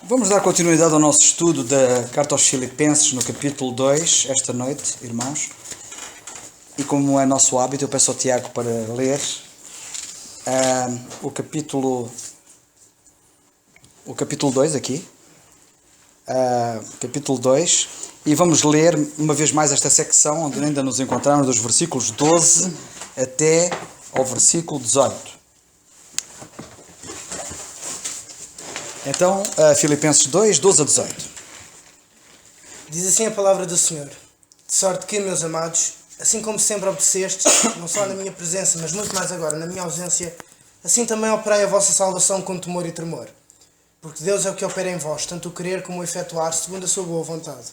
Vamos dar continuidade ao nosso estudo da Carta aos Filipenses no capítulo 2, esta noite, irmãos. E como é nosso hábito, eu peço ao Tiago para ler o capítulo 2 aqui. Capítulo 2. E vamos ler uma vez mais esta secção, onde ainda nos encontramos dos versículos 12 até ao versículo 18. Então, Filipenses 2, 12 a 18. Diz assim a palavra do Senhor: de sorte que, meus amados, assim como sempre obedecestes, não só na minha presença, mas muito mais agora na minha ausência, assim também operai a vossa salvação com temor e tremor. Porque Deus é o que opera em vós, tanto o querer como o efetuar, segundo a sua boa vontade.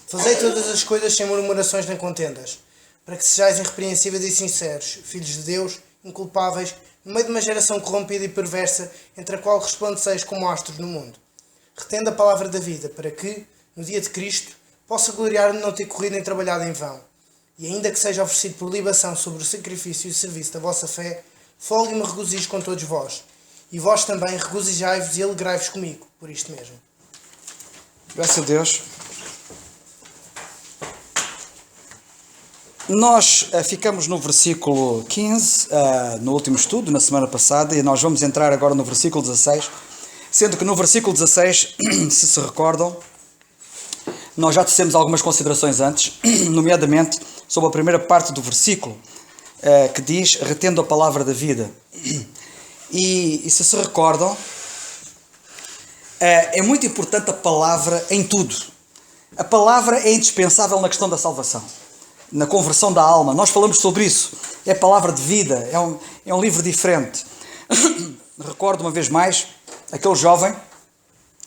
Fazei todas as coisas sem murmurações nem contendas, para que sejais irrepreensíveis e sinceros, filhos de Deus, inculpáveis, no meio de uma geração corrompida e perversa, entre a qual resplandeceis como astros no mundo. Retendo a palavra da vida, para que, no dia de Cristo, possa gloriar de não ter corrido nem trabalhado em vão. E ainda que seja oferecido por libação sobre o sacrifício e serviço da vossa fé, folgue e me regozijo com todos vós. E vós também regozijai-vos e alegrai-vos comigo, por isto mesmo. Graças a Deus. Nós ficamos no versículo 15, no último estudo, na semana passada, e nós vamos entrar agora no versículo 16, sendo que no versículo 16, se recordam, nós já dissemos algumas considerações antes, nomeadamente sobre a primeira parte do versículo, que diz, retendo a palavra da vida. E se recordam, é muito importante a palavra em tudo. A palavra é indispensável na questão da salvação, na conversão da alma. Nós falamos sobre isso. É palavra de vida, é um livro diferente. Recordo uma vez mais aquele jovem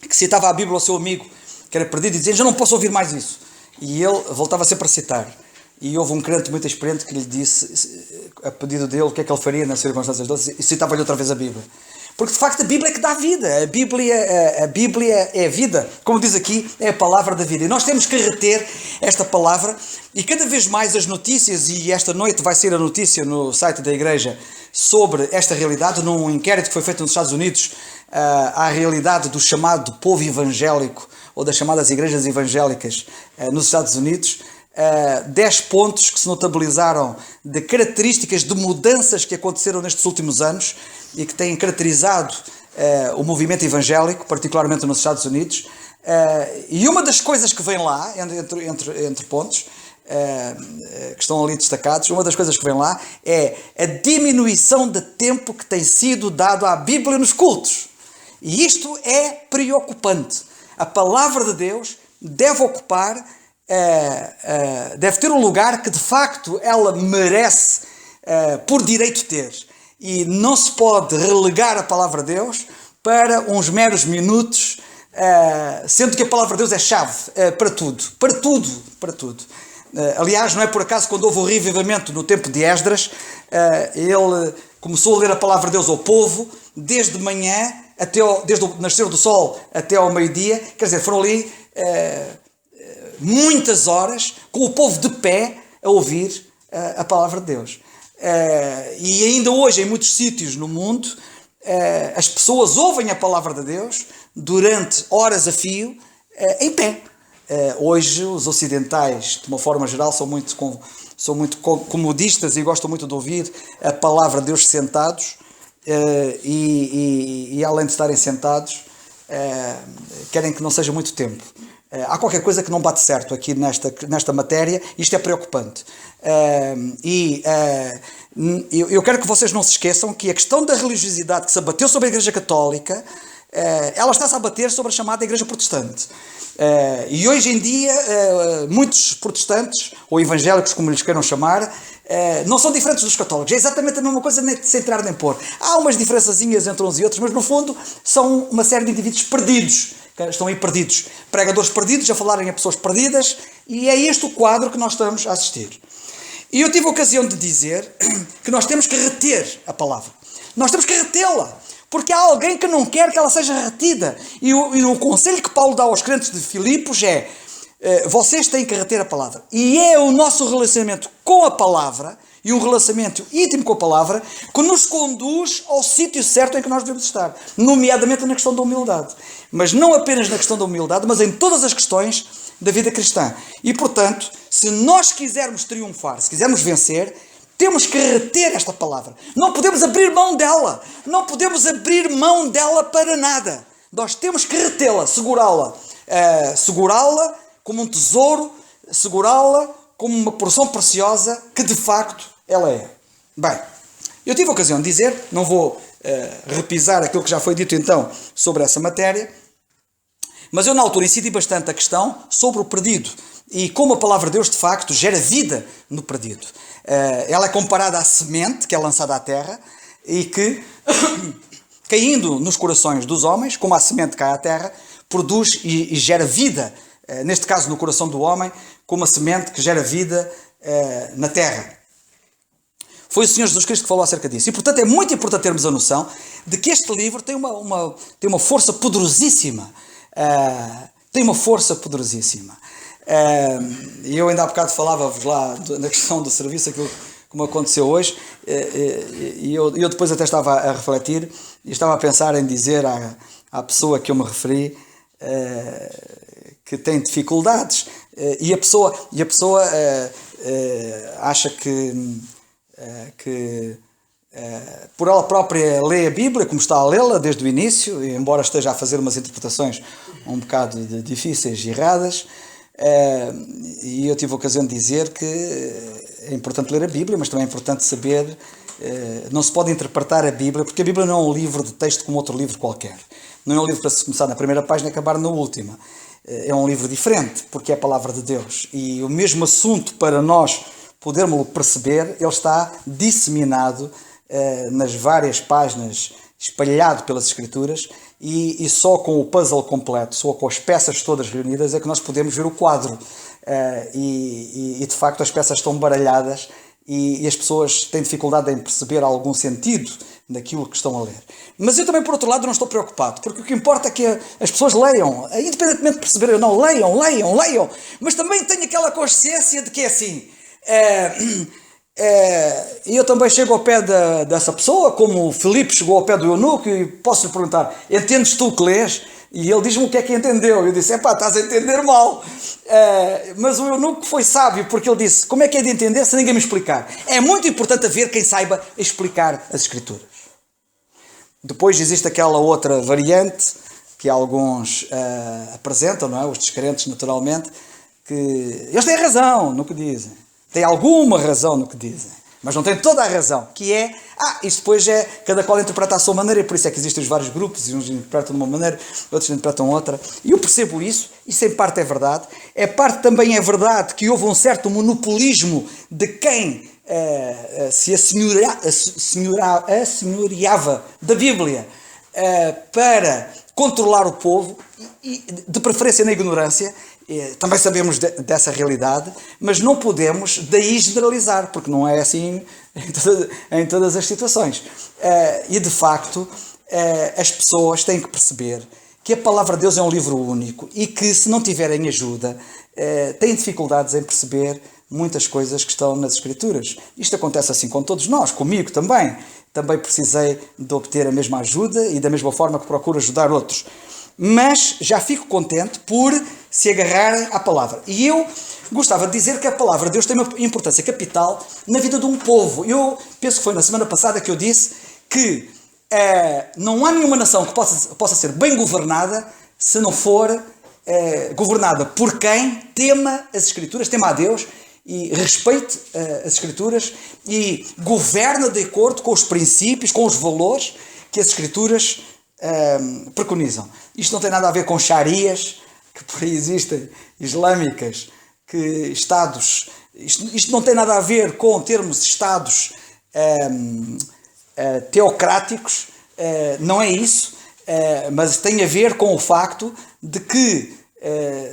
que citava a Bíblia ao seu amigo, que era perdido, e dizia: já não posso ouvir mais isso. E ele voltava sempre a citar. E houve um crente muito experiente que lhe disse, a pedido dele, o que é que ele faria nas circunstâncias dele, e citava-lhe outra vez a Bíblia. Porque de facto a Bíblia é que dá vida. A Bíblia é vida. Como diz aqui, é a palavra da vida. E nós temos que reter esta palavra. E cada vez mais as notícias, e esta noite vai ser a notícia no site da igreja sobre esta realidade, num inquérito que foi feito nos Estados Unidos, à realidade do chamado povo evangélico, ou das chamadas igrejas evangélicas nos Estados Unidos. 10 pontos que se notabilizaram de características de mudanças que aconteceram nestes últimos anos e que têm caracterizado o movimento evangélico, particularmente nos Estados Unidos. E uma das coisas que vem lá, entre pontos, que estão ali destacados, uma das coisas que vem lá é a diminuição de tempo que tem sido dado à Bíblia nos cultos. E isto é preocupante. A palavra de Deus deve ocupar, deve ter um lugar que de facto ela merece por direito ter. E não se pode relegar a palavra de Deus para uns meros minutos, sendo que a palavra de Deus é chave para tudo. Para tudo, para tudo. Aliás, não é por acaso quando houve o reavivamento no tempo de Esdras, ele começou a ler a palavra de Deus ao povo, desde manhã, desde o nascer do sol até ao meio-dia. Quer dizer, foram ali muitas horas com o povo de pé a ouvir a palavra de Deus. E ainda hoje, em muitos sítios no mundo, as pessoas ouvem a palavra de Deus durante horas a fio, em pé. Hoje, os ocidentais, de uma forma geral, são muito comodistas e gostam muito de ouvir a palavra de Deus sentados, e além de estarem sentados, querem que não seja muito tempo. Há qualquer coisa que não bate certo aqui nesta matéria. Isto é preocupante. Eu quero que vocês não se esqueçam que a questão da religiosidade que se abateu sobre a Igreja Católica, ela está-se a abater sobre a chamada Igreja Protestante. E hoje em dia, muitos protestantes, ou evangélicos, como lhes queiram chamar, não são diferentes dos católicos. É exatamente a mesma coisa, sem entrar nem pôr. Há umas diferençazinhas entre uns e outros, mas no fundo são uma série de indivíduos perdidos. Estão aí perdidos. Pregadores perdidos a falarem a pessoas perdidas, e é este o quadro que nós estamos a assistir. E eu tive a ocasião de dizer que nós temos que reter a palavra. Nós temos que retê-la. Porque há alguém que não quer que ela seja retida. E o conselho que Paulo dá aos crentes de Filipos é: vocês têm que reter a palavra. E é o nosso relacionamento com a palavra e um relacionamento íntimo com a palavra que nos conduz ao sítio certo em que nós devemos estar, nomeadamente na questão da humildade. Mas não apenas na questão da humildade, mas em todas as questões da vida cristã. E, portanto, se nós quisermos triunfar, se quisermos vencer, temos que reter esta palavra. Não podemos abrir mão dela. Não podemos abrir mão dela para nada. Nós temos que retê-la, segurá-la. Segurá-la como um tesouro, segurá-la como uma porção preciosa que de facto ela é. Bem, eu tive a ocasião de dizer, não vou repisar aquilo que já foi dito então sobre essa matéria, mas eu na altura incidi bastante a questão sobre o perdido e como a palavra de Deus de facto gera vida no perdido. Ela é comparada à semente que é lançada à terra e que, caindo nos corações dos homens, como a semente cai à terra, produz e gera vida, neste caso no coração do homem, como a semente que gera vida na terra. Foi o Senhor Jesus Cristo que falou acerca disso. E, portanto, é muito importante termos a noção de que este livro tem uma força poderosíssima. Tem uma força poderosíssima. E eu ainda há bocado falava-vos lá na questão do serviço, aquilo que me aconteceu hoje, e eu depois até estava a refletir e estava a pensar em dizer à pessoa que eu me referi que tem dificuldades, e a pessoa acha que por ela própria lê a Bíblia como está a lê-la desde o início, embora esteja a fazer umas interpretações um bocado difíceis e erradas, e eu tive a ocasião de dizer que é importante ler a Bíblia, mas também é importante saber, não se pode interpretar a Bíblia, porque a Bíblia não é um livro de texto como outro livro qualquer, não é um livro para se começar na primeira página e acabar na última, é um livro diferente, porque é a palavra de Deus, e o mesmo assunto para nós podermos perceber, ele está disseminado nas várias páginas, espalhado pelas Escrituras, e só com o puzzle completo, só com as peças todas reunidas, é que nós podemos ver o quadro. E de facto as peças estão baralhadas e as pessoas têm dificuldade em perceber algum sentido daquilo que estão a ler. Mas eu também, por outro lado, não estou preocupado, porque o que importa é que as pessoas leiam, independentemente de perceberem ou não, leiam, mas também tenho aquela consciência de que é assim. E eu também chego ao pé dessa pessoa, como o Filipe chegou ao pé do eunuco, e posso lhe perguntar: entendes tu o que lês? E ele diz-me o que é que entendeu. Eu disse: estás a entender mal. Mas o eunuco foi sábio, porque ele disse: como é que é de entender se ninguém me explicar? É muito importante haver quem saiba explicar as Escrituras. Depois existe aquela outra variante que alguns apresentam, não é? Os descrentes, naturalmente, que eles têm razão no que dizem. Têm alguma razão no que dizem, mas não têm toda a razão, que é, isto depois é, cada qual interpreta à sua maneira, e por isso é que existem os vários grupos, e uns interpretam de uma maneira, outros interpretam outra, e eu percebo isso em parte é verdade, também é verdade que houve um certo monopolismo de quem se assenhoreava da Bíblia para controlar o povo, e de preferência na ignorância. Também sabemos dessa realidade, mas não podemos daí generalizar, porque não é assim em todas as situações. E de facto, as pessoas têm que perceber que a palavra de Deus é um livro único e que, se não tiverem ajuda, têm dificuldades em perceber muitas coisas que estão nas Escrituras. Isto acontece assim com todos nós, comigo também. Também precisei de obter a mesma ajuda e da mesma forma que procuro ajudar outros. Mas já fico contente por se agarrarem à palavra. E eu gostava de dizer que a palavra de Deus tem uma importância capital na vida de um povo. Eu penso que foi na semana passada que eu disse que não há nenhuma nação que possa ser bem governada se não for governada por quem tema as Escrituras, tema a Deus e respeite as Escrituras e governa de acordo com os princípios, com os valores que as Escrituras preconizam. Isto não tem nada a ver com xarias que por aí existem, islâmicas, que estados... Isto não tem nada a ver com termos estados teocráticos, não é isso, mas tem a ver com o facto de que,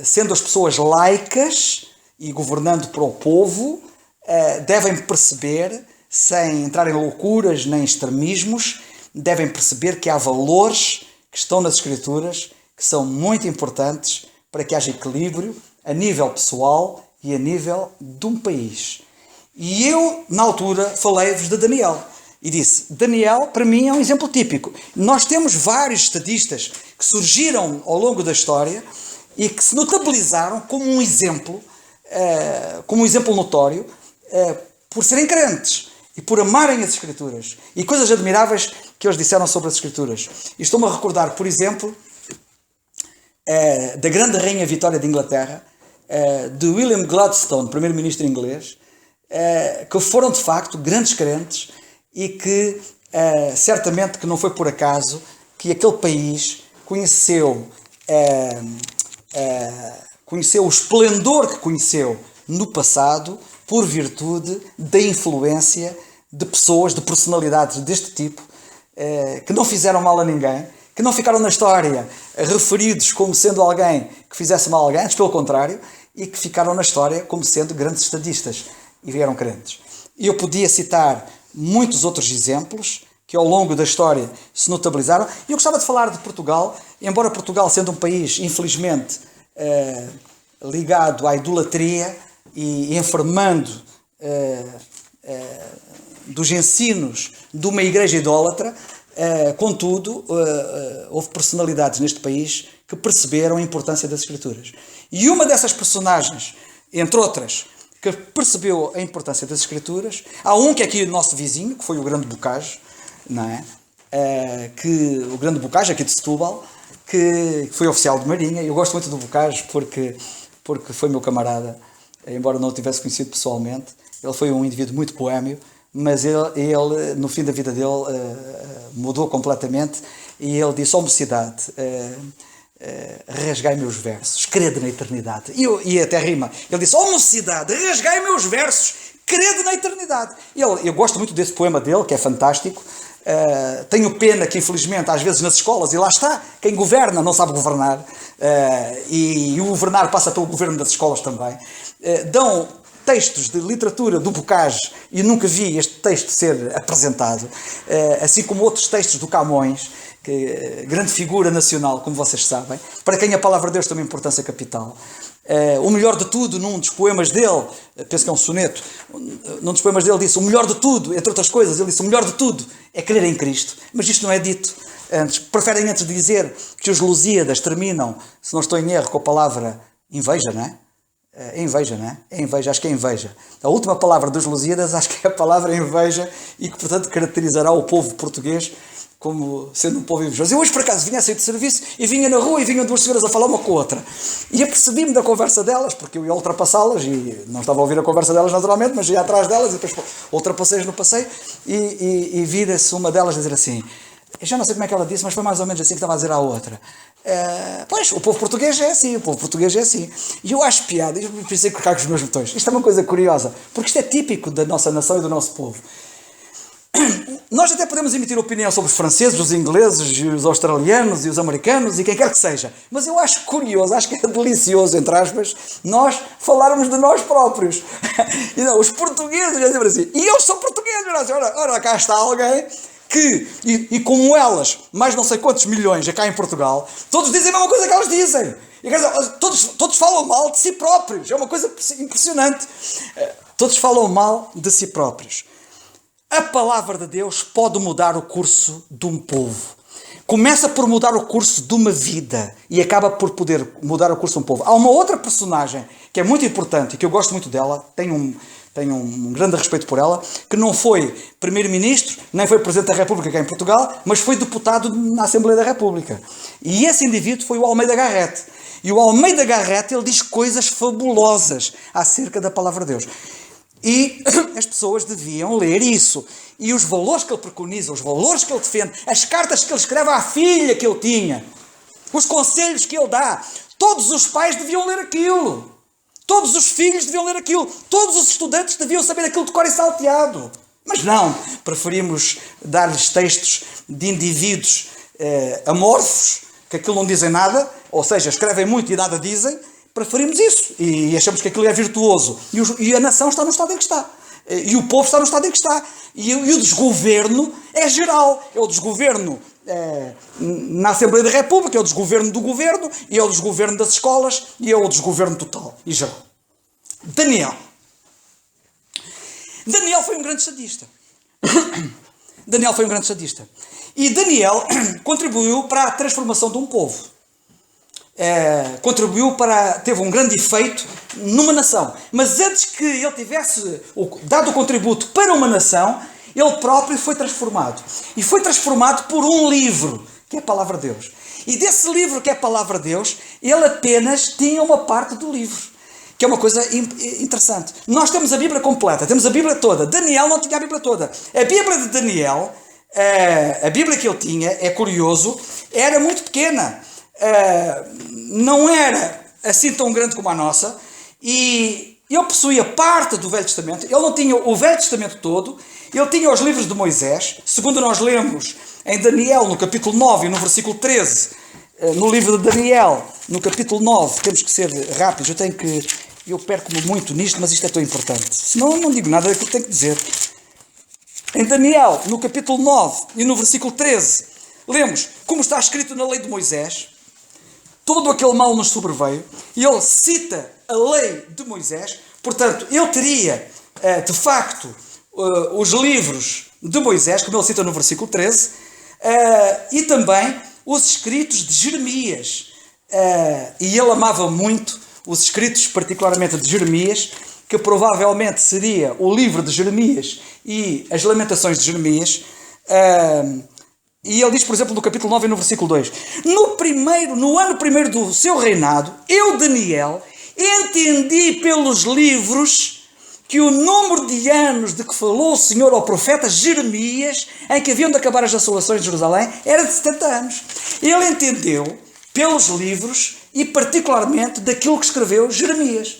sendo as pessoas laicas e governando para o povo, devem perceber, sem entrar em loucuras nem extremismos, devem perceber que há valores que estão nas Escrituras que são muito importantes para que haja equilíbrio a nível pessoal e a nível de um país. E eu, na altura, falei-vos de Daniel. E disse, Daniel, para mim, é um exemplo típico. Nós temos vários estadistas que surgiram ao longo da história e que se notabilizaram como um exemplo notório, por serem crentes e por amarem as Escrituras. E coisas admiráveis que eles disseram sobre as Escrituras. E estou-me a recordar, por exemplo, da grande rainha Vitória de Inglaterra, de William Gladstone, primeiro-ministro inglês, que foram de facto grandes crentes e que certamente que não foi por acaso que aquele país conheceu o esplendor que conheceu no passado por virtude da influência de pessoas, de personalidades deste tipo, que não fizeram mal a ninguém, que não ficaram na história referidos como sendo alguém que fizesse mal a alguém, antes pelo contrário, e que ficaram na história como sendo grandes estadistas e vieram crentes. E eu podia citar muitos outros exemplos que ao longo da história se notabilizaram. E eu gostava de falar de Portugal, embora Portugal sendo um país, infelizmente, ligado à idolatria e enfermando dos ensinos de uma igreja idólatra, contudo, houve personalidades neste país que perceberam a importância das Escrituras. E uma dessas personagens, entre outras, que percebeu a importância das Escrituras, há um que é aqui o nosso vizinho, que foi o Grande Bocage, não é? O Grande Bocage, aqui de Setúbal, que foi oficial de Marinha. Eu gosto muito do Bocage porque foi meu camarada, embora não o tivesse conhecido pessoalmente. Ele foi um indivíduo muito poémio, mas ele no fim da vida dele, mudou completamente, e ele disse, mocidade, rasgai meus versos, crede na eternidade. E até rima. Ele disse, mocidade, rasgai meus versos, crede na eternidade. Eu gosto muito desse poema dele, que é fantástico. Tenho pena que, infelizmente, às vezes nas escolas, e lá está, quem governa não sabe governar, e o governar passa pelo governo das escolas também, dão textos de literatura do Bocage, e nunca vi este texto ser apresentado, assim como outros textos do Camões, que grande figura nacional, como vocês sabem, para quem a palavra de Deus tem uma importância capital. O melhor de tudo, num dos poemas dele, penso que é um soneto, num dos poemas dele disse, o melhor de tudo, entre outras coisas, ele disse, o melhor de tudo é crer em Cristo. Mas isto não é dito antes. Preferem antes dizer que os Lusíadas terminam, se não estou em erro, com a palavra inveja, não é? É inveja, não é? É inveja, acho que é inveja. A última palavra dos Lusíadas, acho que é a palavra inveja, e que, portanto, caracterizará o povo português como sendo um povo invejoso. Eu hoje, por acaso, vinha a sair de serviço e vinha na rua e vinham duas senhoras a falar uma com a outra. E apercebi-me da conversa delas, porque eu ia ultrapassá-las e não estava a ouvir a conversa delas naturalmente, mas ia atrás delas e depois ultrapassei-as no passeio e vira-se uma delas dizer assim, eu já não sei como é que ela disse, mas foi mais ou menos assim que estava a dizer à outra. Pois, o povo português é assim, o povo português é assim. E eu acho piada, eu pensei que cago os meus botões. Isto é uma coisa curiosa, porque isto é típico da nossa nação e do nosso povo. Nós até podemos emitir opinião sobre os franceses, os ingleses, os australianos e os americanos e quem quer que seja. Mas eu acho curioso, acho que é delicioso, entre aspas, nós falarmos de nós próprios. E não, os portugueses, já assim, e eu sou português, ora cá está alguém que, e como elas, mais não sei quantos milhões cá em Portugal, todos dizem a mesma coisa que elas dizem. E, todos falam mal de si próprios. É uma coisa impressionante. Todos falam mal de si próprios. A palavra de Deus pode mudar o curso de um povo. Começa por mudar o curso de uma vida e acaba por poder mudar o curso de um povo. Há uma outra personagem que é muito importante e que eu gosto muito dela, tenho um grande respeito por ela, que não foi primeiro-ministro, nem foi presidente da República cá em Portugal, mas foi deputado na Assembleia da República. E esse indivíduo foi o Almeida Garrett. E o Almeida Garrett, ele diz coisas fabulosas acerca da palavra de Deus. E as pessoas deviam ler isso. E os valores que ele preconiza, os valores que ele defende, as cartas que ele escreve à filha que ele tinha, os conselhos que ele dá, todos os pais deviam ler aquilo. Todos os filhos deviam ler aquilo. Todos os estudantes deviam saber aquilo de cor e salteado. Mas não, preferimos dar-lhes textos de indivíduos amorfos, que aquilo não dizem nada, ou seja, escrevem muito e nada dizem. Preferimos isso e achamos que aquilo é virtuoso. E a nação está no estado em que está. E o povo está no estado em que está. E o desgoverno é geral. É o desgoverno na Assembleia da República, é o desgoverno do governo, e é o desgoverno das escolas, e é o desgoverno total e geral. Daniel. Daniel foi um grande sadista. Daniel foi um grande sadista. E Daniel contribuiu para a transformação de um povo. Teve um grande efeito numa nação. Mas antes que ele tivesse dado o contributo para uma nação, ele próprio foi transformado. E foi transformado por um livro, que é a Palavra de Deus. E desse livro, que é a Palavra de Deus, ele apenas tinha uma parte do livro, que é uma coisa interessante. Nós temos a Bíblia completa, temos a Bíblia toda. Daniel não tinha a Bíblia toda. A Bíblia de Daniel, a Bíblia que ele tinha, é curioso, era muito pequena. Não era assim tão grande como a nossa. E ele possuía parte do Velho Testamento. Ele não tinha o Velho Testamento todo. Ele tinha os livros de Moisés. Segundo nós lemos em Daniel, no capítulo 9 e no versículo 13, no livro de Daniel, no capítulo 9, temos que ser rápidos. Eu perco-me muito nisto, mas isto é tão importante. Senão eu não digo nada daquilo que tenho que dizer. Em Daniel, no capítulo 9 e no versículo 13, lemos como está escrito na lei de Moisés: todo aquele mal nos sobreveio, e ele cita a lei de Moisés. Portanto, ele teria, de facto, os livros de Moisés, como ele cita no versículo 13, e também os escritos de Jeremias. E ele amava muito os escritos, particularmente de Jeremias, que provavelmente seria o livro de Jeremias e as Lamentações de Jeremias. E ele diz, por exemplo, no capítulo 9 e no versículo 2: no ano primeiro do seu reinado, eu, Daniel, entendi pelos livros que o número de anos de que falou o Senhor ao profeta Jeremias, em que haviam de acabar as assolações de Jerusalém, era de 70 anos. Ele entendeu pelos livros e particularmente daquilo que escreveu Jeremias.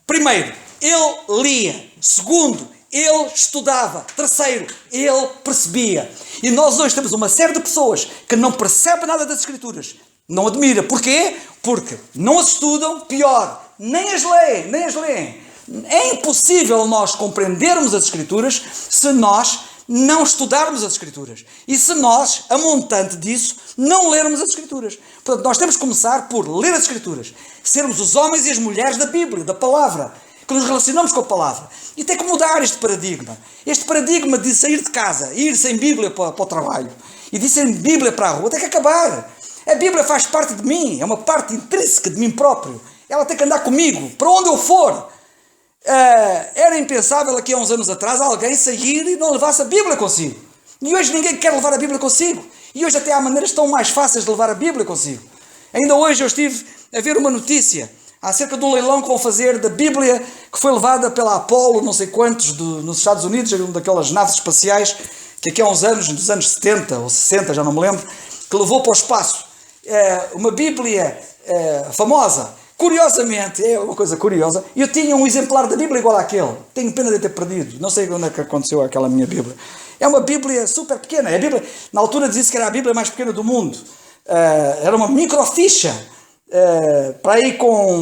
Primeiro, ele lia. Segundo, ele estudava. Terceiro, ele percebia. E nós hoje temos uma série de pessoas que não percebem nada das Escrituras. Não admira. Porquê? Porque não as estudam, pior, nem as leem. É impossível nós compreendermos as Escrituras se nós não estudarmos as Escrituras. E se nós, a montante disso, não lermos as Escrituras. Portanto, nós temos que começar por ler as Escrituras. Sermos os homens e as mulheres da Bíblia, da Palavra, que nos relacionamos com a Palavra. E tem que mudar este paradigma. Este paradigma de sair de casa, ir sem Bíblia para o trabalho, e de ir sem Bíblia para a rua, tem que acabar. A Bíblia faz parte de mim, é uma parte intrínseca de mim próprio. Ela tem que andar comigo, para onde eu for. Era impensável aqui há uns anos atrás alguém sair e não levasse a Bíblia consigo. E hoje ninguém quer levar a Bíblia consigo. E hoje até há maneiras tão mais fáceis de levar a Bíblia consigo. Ainda hoje eu estive a ver uma notícia acerca de um leilão que vão fazer da Bíblia que foi levada pela Apollo, não sei quantos, nos Estados Unidos, uma daquelas naves espaciais que aqui há uns anos, nos anos 70 ou 60, já não me lembro, que levou para o espaço uma Bíblia famosa. Curiosamente, é uma coisa curiosa, eu tinha um exemplar da Bíblia igual àquele. Tenho pena de ter perdido. Não sei onde é que aconteceu aquela minha Bíblia. É uma Bíblia super pequena. A Bíblia, na altura dizia-se que era a Bíblia mais pequena do mundo. Era uma microficha. Para aí com,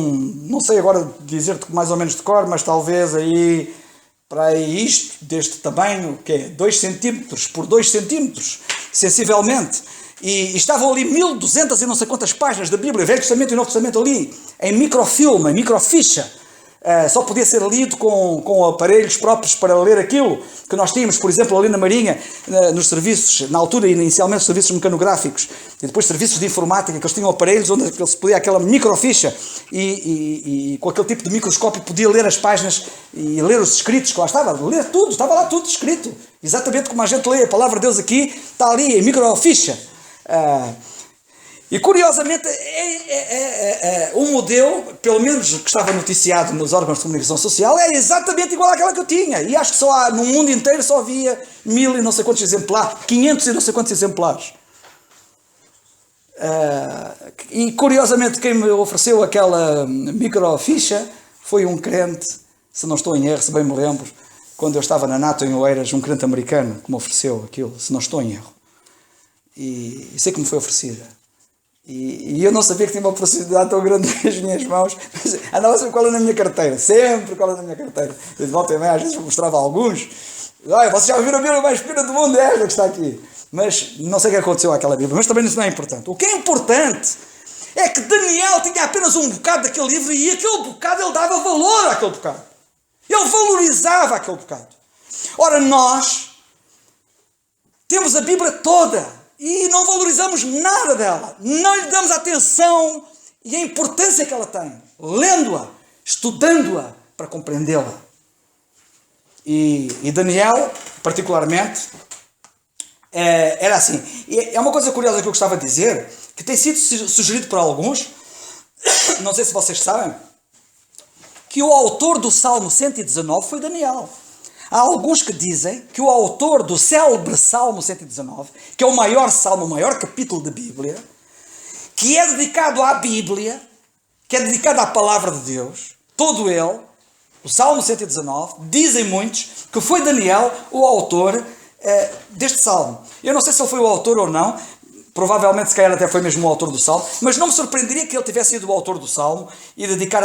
não sei agora dizer-te mais ou menos de cor, mas talvez aí, para aí isto, deste tamanho, que é 2 centímetros por 2 centímetros, sensivelmente. E estavam ali 1200 e não sei quantas páginas da Bíblia, Velho Testamento e Novo Testamento ali, em microfilme, em microficha. Só podia ser lido com aparelhos próprios para ler aquilo que nós tínhamos, por exemplo, ali na Marinha, nos serviços, na altura inicialmente serviços mecanográficos e depois serviços de informática, que eles tinham aparelhos onde se podia aquela microficha e com aquele tipo de microscópio podia ler as páginas e ler os escritos que lá estava, ler tudo, estava lá tudo escrito, exatamente como a gente lê a palavra de Deus aqui, está ali em microficha. E curiosamente o modelo, pelo menos que estava noticiado nos órgãos de comunicação social, é exatamente igual àquela que eu tinha. E acho que só no mundo inteiro só havia 1000 e não sei quantos exemplares, 500 e não sei quantos exemplares. E curiosamente quem me ofereceu aquela microficha foi um crente, se não estou em erro, se bem me lembro, quando eu estava na NATO em Oeiras, um crente americano que me ofereceu aquilo, se não estou em erro. E sei que me foi oferecida. E eu não sabia que tinha uma possibilidade tão grande nas minhas mãos, mas andava sempre com ela na minha carteira, sempre com ela na minha carteira. Eu de volta e meia, às vezes mostrava a alguns. Olha, vocês já ouviram a Bíblia mais pequena do mundo, é esta que está aqui. Mas não sei o que aconteceu àquela Bíblia, mas também isso não é importante. O que é importante é que Daniel tinha apenas um bocado daquele livro e aquele bocado ele dava valor àquele bocado. Ele valorizava aquele bocado. Ora, nós temos a Bíblia toda e não valorizamos nada dela. Não lhe damos a atenção e a importância que ela tem. Lendo-a, estudando-a para compreendê-la. E Daniel, particularmente, era assim. E é uma coisa curiosa que eu gostava de dizer, que tem sido sugerido por alguns, não sei se vocês sabem, que o autor do Salmo 119 foi Daniel. Há alguns que dizem que o autor do célebre Salmo 119, que é o maior salmo, o maior capítulo da Bíblia, que é dedicado à Bíblia, que é dedicado à palavra de Deus, todo ele, o Salmo 119, dizem muitos que foi Daniel o autor deste salmo. Eu não sei se ele foi o autor ou não, provavelmente se calhar até foi mesmo o autor do salmo, mas não me surpreenderia que ele tivesse sido o autor do salmo e dedicar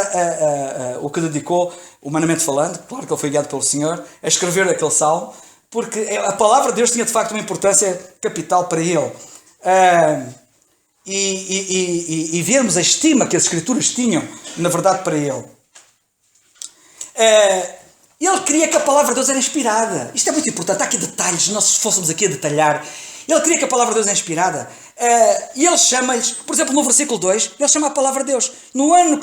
o que dedicou, humanamente falando, claro que ele foi guiado pelo Senhor, a escrever aquele salmo, porque a palavra de Deus tinha de facto uma importância capital para ele. E vermos a estima que as Escrituras tinham, na verdade, para ele. Ele queria que a palavra de Deus era inspirada. Isto é muito importante. Há aqui detalhes, se nós fôssemos aqui a detalhar. Ele queria que a palavra de Deus era inspirada. E ele chama-lhes, por exemplo, no versículo 2, ele chama a palavra de Deus. No ano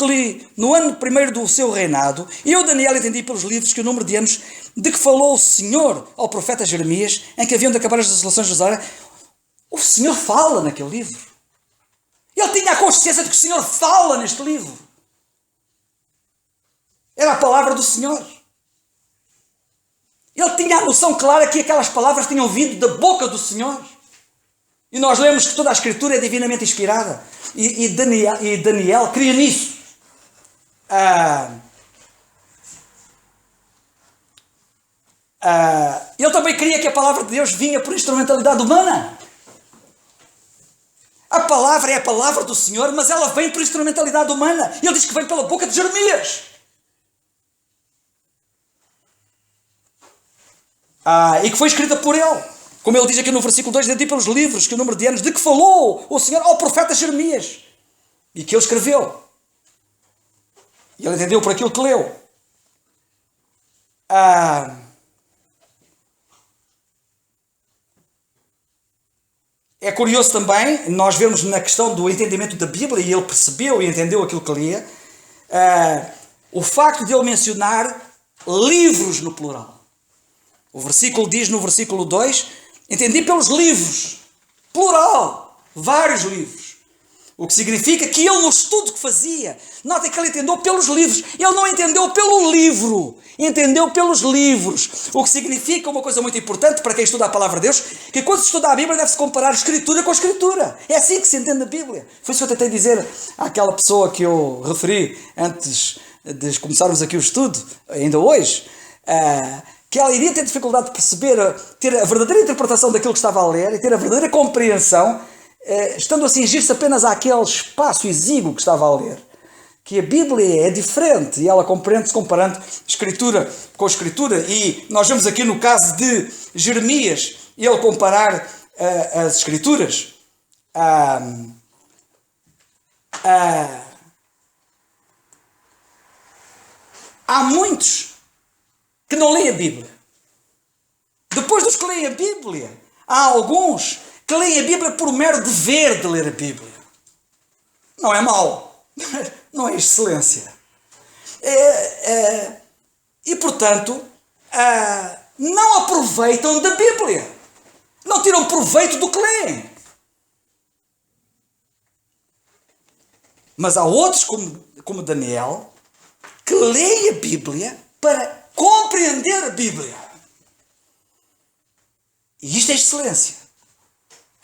primeiro do seu reinado, eu, Daniel, entendi pelos livros que o número de anos de que falou o Senhor ao profeta Jeremias, em que haviam de acabar as desolações de José, o Senhor fala naquele livro. Ele tinha a consciência de que o Senhor fala neste livro. Era a palavra do Senhor. Ele tinha a noção clara que aquelas palavras tinham vindo da boca do Senhor. E nós lemos que toda a Escritura é divinamente inspirada. E Daniel cria nisso. Ele também queria que a palavra de Deus vinha por instrumentalidade humana. A palavra é a palavra do Senhor, mas ela vem por instrumentalidade humana. Ele diz que vem pela boca de Jeremias. E que foi escrita por ele. Como ele diz aqui no versículo 2, entendi pelos livros que o número de anos de que falou o Senhor ao profeta Jeremias. E que ele escreveu. E ele entendeu por aquilo que leu. É curioso também nós vermos na questão do entendimento da Bíblia, e ele percebeu e entendeu aquilo que lia, o facto de ele mencionar livros no plural. O versículo diz no versículo 2, entendi pelos livros, plural, vários livros. O que significa que ele no estudo que fazia, notem que ele entendeu pelos livros, ele não entendeu pelo livro, entendeu pelos livros. O que significa uma coisa muito importante para quem estuda a palavra de Deus, que quando se estuda a Bíblia deve-se comparar Escritura com Escritura. É assim que se entende a Bíblia. Foi isso que eu tentei dizer àquela pessoa que eu referi antes de começarmos aqui o estudo, ainda hoje, que ela iria ter dificuldade de perceber, ter a verdadeira interpretação daquilo que estava a ler e ter a verdadeira compreensão, estando a cingir-se apenas àquele espaço exíguo que estava a ler. Que a Bíblia é diferente e ela compreende-se comparando Escritura com Escritura. E nós vemos aqui no caso de Jeremias, ele comparar as Escrituras. Há muitos que não leem a Bíblia. Depois dos que leem a Bíblia, há alguns que leem a Bíblia por mero dever de ler a Bíblia. Não é mau, não é excelência. E portanto, não aproveitam da Bíblia. Não tiram proveito do que leem. Mas há outros, como Daniel, que leem a Bíblia para compreender a Bíblia. E isto é excelência.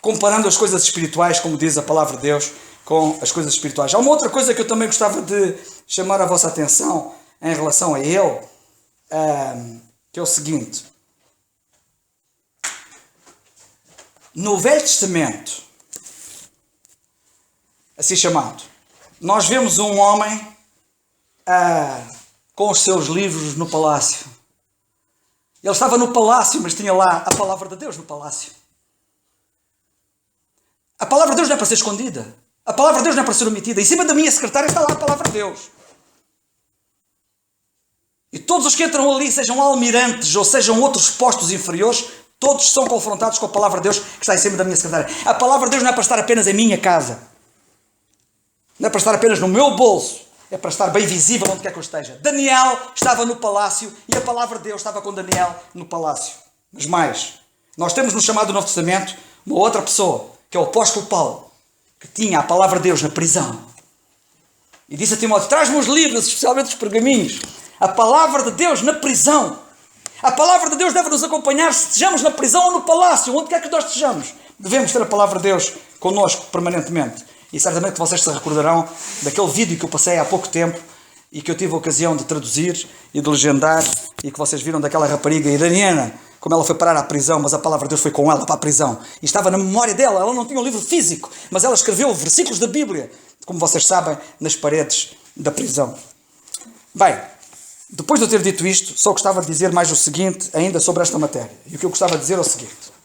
Comparando as coisas espirituais, como diz a palavra de Deus, com as coisas espirituais. Há uma outra coisa que eu também gostava de chamar a vossa atenção em relação a ele, que é o seguinte. No Velho Testamento, assim chamado, nós vemos um homem com os seus livros no palácio. Ele estava no palácio, mas tinha lá a palavra de Deus no palácio. A palavra de Deus não é para ser escondida. A palavra de Deus não é para ser omitida. Em cima da minha secretária está lá a palavra de Deus. E todos os que entram ali, sejam almirantes ou sejam outros postos inferiores, todos são confrontados com a palavra de Deus que está em cima da minha secretária. A palavra de Deus não é para estar apenas em minha casa. Não é para estar apenas no meu bolso. É para estar bem visível onde quer que eu esteja. Daniel estava no palácio e a palavra de Deus estava com Daniel no palácio. Mas mais, nós temos no chamado do Novo Testamento uma outra pessoa, que é o apóstolo Paulo, que tinha a palavra de Deus na prisão. E disse a Timóteo, traz-me os livros, especialmente os pergaminhos. A palavra de Deus na prisão. A palavra de Deus deve nos acompanhar, se estejamos na prisão ou no palácio, onde quer que nós estejamos. Devemos ter a palavra de Deus connosco permanentemente. E certamente que vocês se recordarão daquele vídeo que eu passei há pouco tempo e que eu tive a ocasião de traduzir e de legendar, e que vocês viram daquela rapariga iraniana, como ela foi parar à prisão, mas a palavra de Deus foi com ela para a prisão. E estava na memória dela, ela não tinha um livro físico, mas ela escreveu versículos da Bíblia, como vocês sabem, nas paredes da prisão. Bem, depois de eu ter dito isto, só gostava de dizer mais o seguinte, ainda sobre esta matéria. E o que eu gostava de dizer é o seguinte.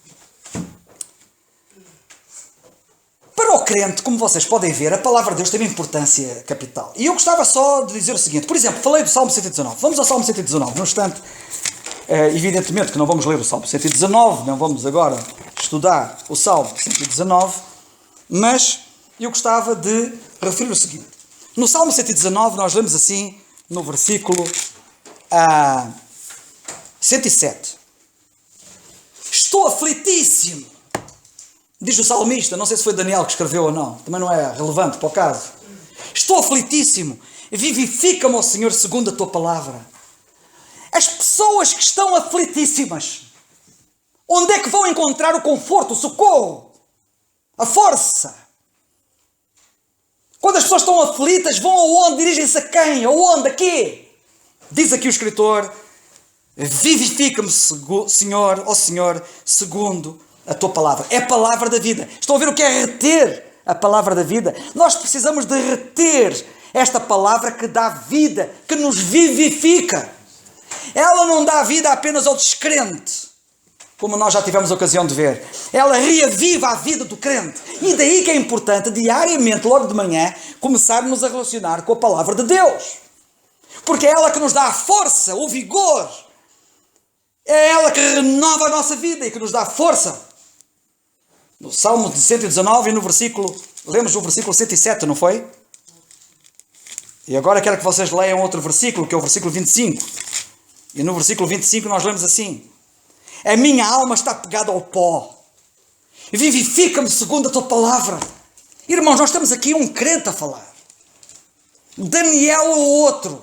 Para o crente, como vocês podem ver, a palavra de Deus tem uma importância capital. E eu gostava só de dizer o seguinte. Por exemplo, falei do Salmo 119. Vamos ao Salmo 119. No instante, evidentemente que não vamos ler o Salmo 119, não vamos agora estudar o Salmo 119, mas eu gostava de referir o seguinte. No Salmo 119 nós lemos assim, no versículo 107. Estou aflitíssimo. Diz o salmista, não sei se foi Daniel que escreveu ou não, também não é relevante para o caso. Estou aflitíssimo, vivifica-me, ó Senhor, segundo a tua palavra. As pessoas que estão aflitíssimas, onde é que vão encontrar o conforto, o socorro, a força? Quando as pessoas estão aflitas, vão aonde? Dirigem-se a quem? Aonde? A quê? Diz aqui o escritor, vivifica-me, Senhor, ó Senhor, segundo a tua palavra. É a palavra da vida. Estão a ver o que é reter a palavra da vida? Nós precisamos de reter esta palavra que dá vida, que nos vivifica. Ela não dá vida apenas ao descrente, como nós já tivemos a ocasião de ver. Ela reaviva a vida do crente. E daí que é importante, diariamente, logo de manhã, começarmos a relacionar com a palavra de Deus. Porque é ela que nos dá a força, o vigor. É ela que renova a nossa vida e que nos dá força. No Salmo 119 e no versículo, lemos o versículo 107, não foi? E agora quero que vocês leiam outro versículo, que é o versículo 25. E no versículo 25 nós lemos assim. A minha alma está pegada ao pó. Vivifica-me segundo a tua palavra. Irmãos, nós temos aqui um crente a falar. Daniel ou outro.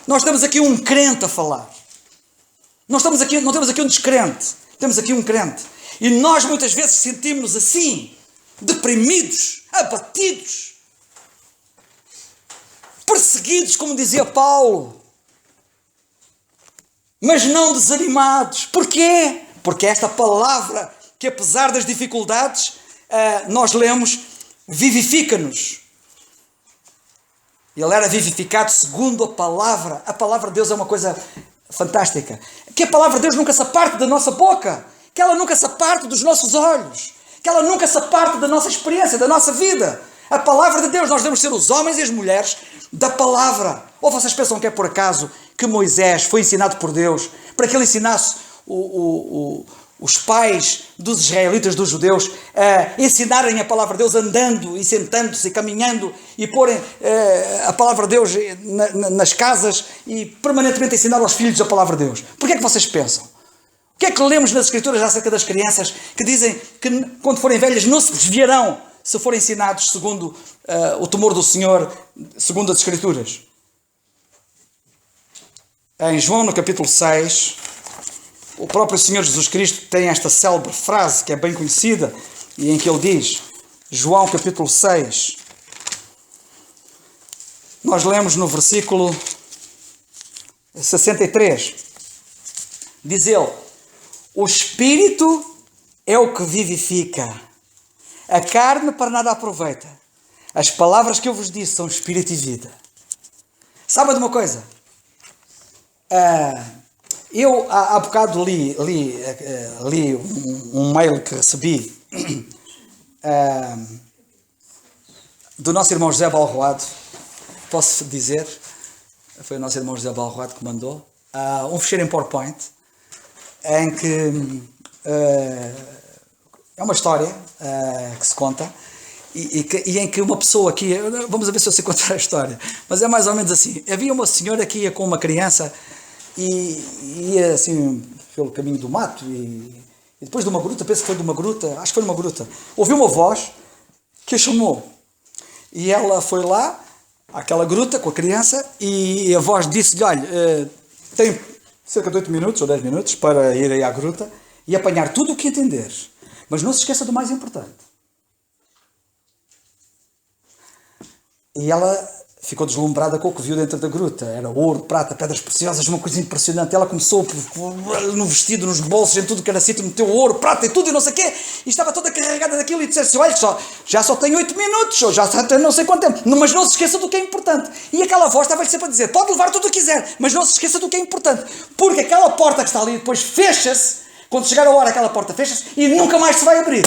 Nós temos aqui um crente a falar. Não temos aqui um descrente. Temos aqui um crente. E nós muitas vezes sentimos-nos assim, deprimidos, abatidos, perseguidos, como dizia Paulo, mas não desanimados. Porquê? Porque esta palavra, que apesar das dificuldades, nós lemos, vivifica-nos. Ele era vivificado segundo a palavra. A palavra de Deus é uma coisa fantástica. Que a palavra de Deus nunca se aparte da nossa boca. Que ela nunca se aparte dos nossos olhos. Que ela nunca se aparte da nossa experiência, da nossa vida. A palavra de Deus, nós devemos ser os homens e as mulheres da palavra. Ou vocês pensam que é por acaso que Moisés foi ensinado por Deus para que ele ensinasse os pais dos israelitas, dos judeus, a ensinarem a palavra de Deus andando e sentando-se e caminhando e porem a palavra de Deus nas casas e permanentemente ensinar aos filhos a palavra de Deus? Porquê é que vocês pensam? O que é que lemos nas Escrituras acerca das crianças que dizem que quando forem velhas não se desviarão se forem ensinados segundo o temor do Senhor, segundo as Escrituras? Em João, no capítulo 6, o próprio Senhor Jesus Cristo tem esta célebre frase que é bem conhecida e em que ele diz, João capítulo 6, nós lemos no versículo 63, diz ele, o Espírito é o que vivifica, a carne para nada aproveita. As palavras que eu vos disse são Espírito e vida. Sabem de uma coisa? Eu há bocado li um mail que recebi do nosso irmão José Balroado, posso dizer, foi o nosso irmão José Balroado que mandou, um ficheiro em PowerPoint, em que é uma história que se conta, e em que uma pessoa aqui, vamos ver se eu sei contar a história, mas é mais ou menos assim. Havia uma senhora que ia com uma criança e ia assim pelo caminho do mato, e depois de uma gruta, penso que foi de uma gruta, acho que foi de uma gruta, ouviu uma voz que a chamou, e ela foi lá àquela gruta com a criança, e a voz disse-lhe: olha, tem cerca de 8 minutos ou 10 minutos para ir aí à gruta e apanhar tudo o que entenderes, mas não se esqueça do mais importante. E ela ficou deslumbrada com o que viu dentro da gruta. Era ouro, prata, pedras preciosas, uma coisa impressionante. Ela começou no vestido, nos bolsos, em tudo que era sítio, meteu ouro, prata e tudo e não sei o quê, e estava toda carregada daquilo, e disse: olha, já só tenho 8 minutos, ou já só tenho não sei quanto tempo, mas não se esqueça do que é importante. E aquela voz estava-lhe sempre a dizer: pode levar tudo o que quiser, mas não se esqueça do que é importante, porque aquela porta que está ali depois fecha-se, quando chegar a hora aquela porta fecha-se e nunca mais se vai abrir.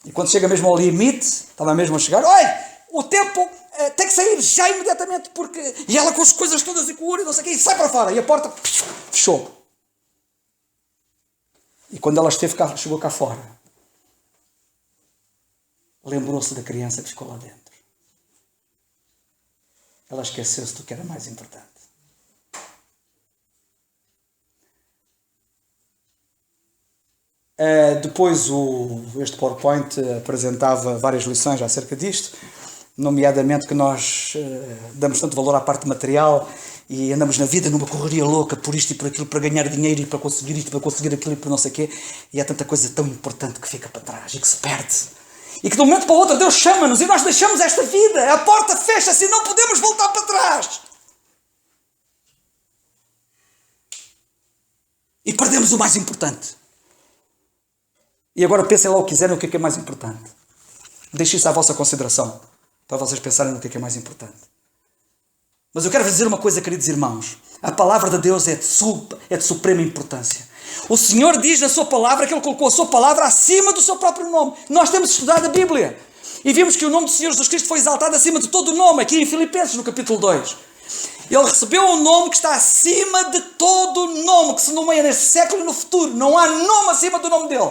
E quando chega mesmo ao limite, estava mesmo a chegar: olha, o tempo tem que sair já imediatamente, porque... E ela com as coisas todas e com o ouro e não sei o quê, e sai para fora, e a porta fechou. E quando ela chegou cá fora, lembrou-se da criança que ficou lá dentro. Ela esqueceu-se do que era mais importante. Depois este PowerPoint apresentava várias lições acerca disto, nomeadamente que nós damos tanto valor à parte material e andamos na vida numa correria louca por isto e por aquilo, para ganhar dinheiro e para conseguir isto, para conseguir aquilo e por não sei o quê, e há tanta coisa tão importante que fica para trás e que se perde. E que de um momento para o outro Deus chama-nos e nós deixamos esta vida, a porta fecha-se e não podemos voltar para trás. E perdemos o mais importante. E agora pensem lá o que quiserem, o que é mais importante. Deixe isso à vossa consideração, para vocês pensarem no que é mais importante. Mas eu quero dizer uma coisa, queridos irmãos. A palavra de Deus é de suprema importância. O Senhor diz na sua palavra que Ele colocou a sua palavra acima do seu próprio nome. Nós temos estudado a Bíblia e vimos que o nome do Senhor Jesus Cristo foi exaltado acima de todo o nome, aqui em Filipenses, no capítulo 2. Ele recebeu um nome que está acima de todo o nome, que se nomeia neste século e no futuro. Não há nome acima do nome dele.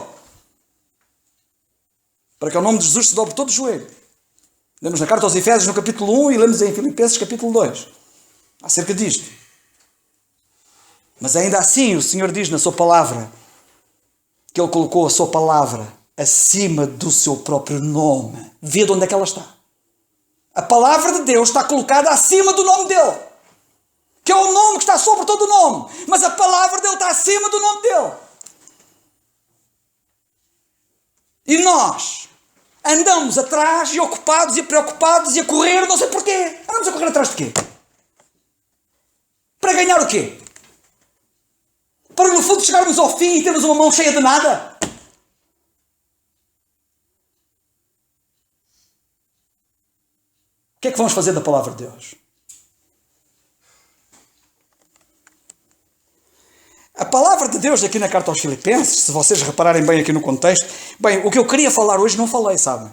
Para que o nome de Jesus se dobre todo o joelho. Lemos na carta aos Efésios no capítulo 1 e lemos em Filipenses capítulo 2. Acerca disto. Mas ainda assim o Senhor diz na sua palavra que Ele colocou a sua palavra acima do seu próprio nome. Vê de onde é que ela está. A palavra de Deus está colocada acima do nome dEle. Que é o nome que está sobre todo o nome. Mas a palavra dEle está acima do nome dEle. E nós andamos atrás e ocupados e preocupados e a correr, não sei porquê. Andamos a correr atrás de quê? Para ganhar o quê? Para no fundo chegarmos ao fim e termos uma mão cheia de nada? O que é que vamos fazer da palavra de Deus? A palavra de Deus aqui na carta aos Filipenses, se vocês repararem bem aqui no contexto, bem, o que eu queria falar hoje não falei, sabem?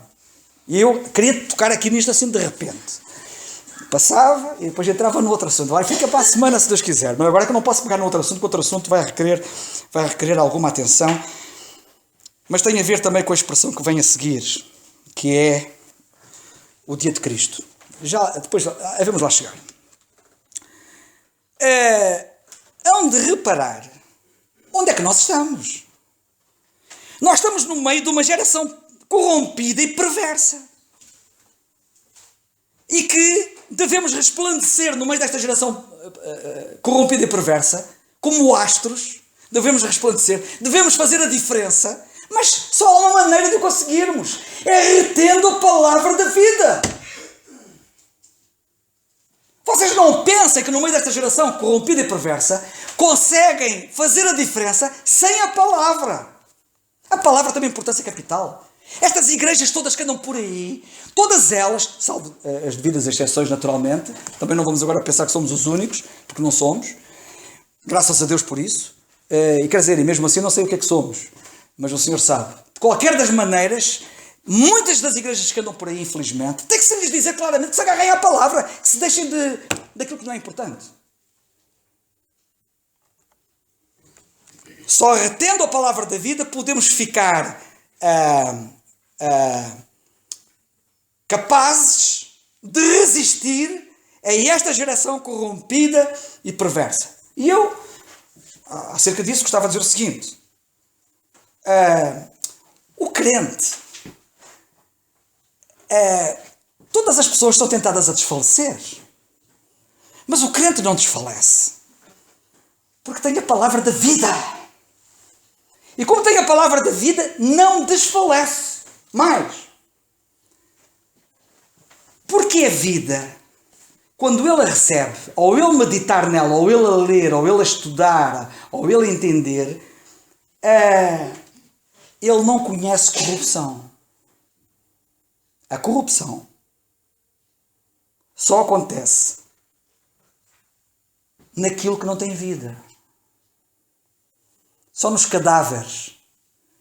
E eu queria tocar aqui nisto assim de repente. Passava e depois entrava no outro assunto. Vai, fica para a semana se Deus quiser. Mas agora é que eu não posso pegar no outro assunto, porque o outro assunto vai requerer alguma atenção. Mas tem a ver também com a expressão que vem a seguir, que é o dia de Cristo. Depois, vamos lá chegar. Hão de reparar onde é que nós estamos. Nós estamos no meio de uma geração corrompida e perversa. E que devemos resplandecer no meio desta geração corrompida e perversa, como astros, devemos resplandecer, devemos fazer a diferença, mas só há uma maneira de o conseguirmos, é retendo a palavra da vida. Vocês não pensem que no meio desta geração corrompida e perversa conseguem fazer a diferença sem a palavra. A palavra tem uma importância capital. Estas igrejas todas que andam por aí, todas elas, salvo as devidas exceções naturalmente, também não vamos agora pensar que somos os únicos, porque não somos, graças a Deus por isso, e quer dizer, e mesmo assim não sei o que é que somos, mas o Senhor sabe. De qualquer das maneiras, muitas das igrejas que andam por aí, infelizmente, tem que se lhes dizer claramente que se agarrem à palavra, que se deixem daquilo que não é importante. Só retendo a palavra da vida podemos ficar capazes de resistir a esta geração corrompida e perversa. E eu, acerca disso, gostava de dizer o seguinte. O crente, todas as pessoas são tentadas a desfalecer, mas o crente não desfalece, porque tem a palavra da vida. E como tem a palavra da vida, não desfalece mais. Porque a vida, quando ele a recebe, ou ele meditar nela, ou ele a ler, ou ele a estudar, ou ele a entender, ele não conhece corrupção. A corrupção só acontece naquilo que não tem vida. Só nos cadáveres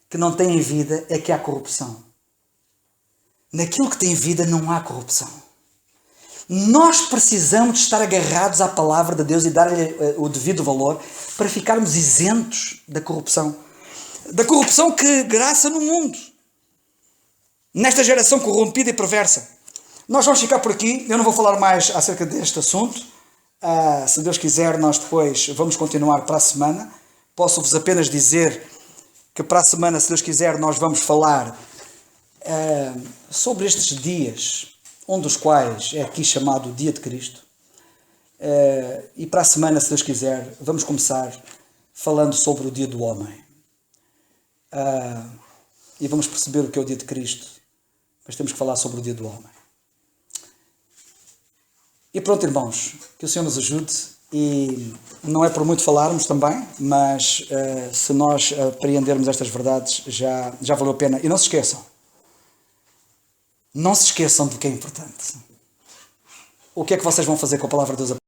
que não têm vida é que há corrupção. Naquilo que tem vida não há corrupção. Nós precisamos estar agarrados à palavra de Deus e dar-lhe o devido valor para ficarmos isentos da corrupção. Da corrupção que graça no mundo. Nesta geração corrompida e perversa. Nós vamos ficar por aqui. Eu não vou falar mais acerca deste assunto. Se Deus quiser, nós depois vamos continuar para a semana. Posso-vos apenas dizer que para a semana, se Deus quiser, nós vamos falar sobre estes dias, um dos quais é aqui chamado o Dia de Cristo. E para a semana, se Deus quiser, vamos começar falando sobre o Dia do Homem. E vamos perceber o que é o Dia de Cristo, mas temos que falar sobre o Dia do Homem. E pronto, irmãos, que o Senhor nos ajude. E não é por muito falarmos também, mas se nós apreendermos estas verdades, já valeu a pena. E não se esqueçam do que é importante. O que é que vocês vão fazer com a palavra de Deus?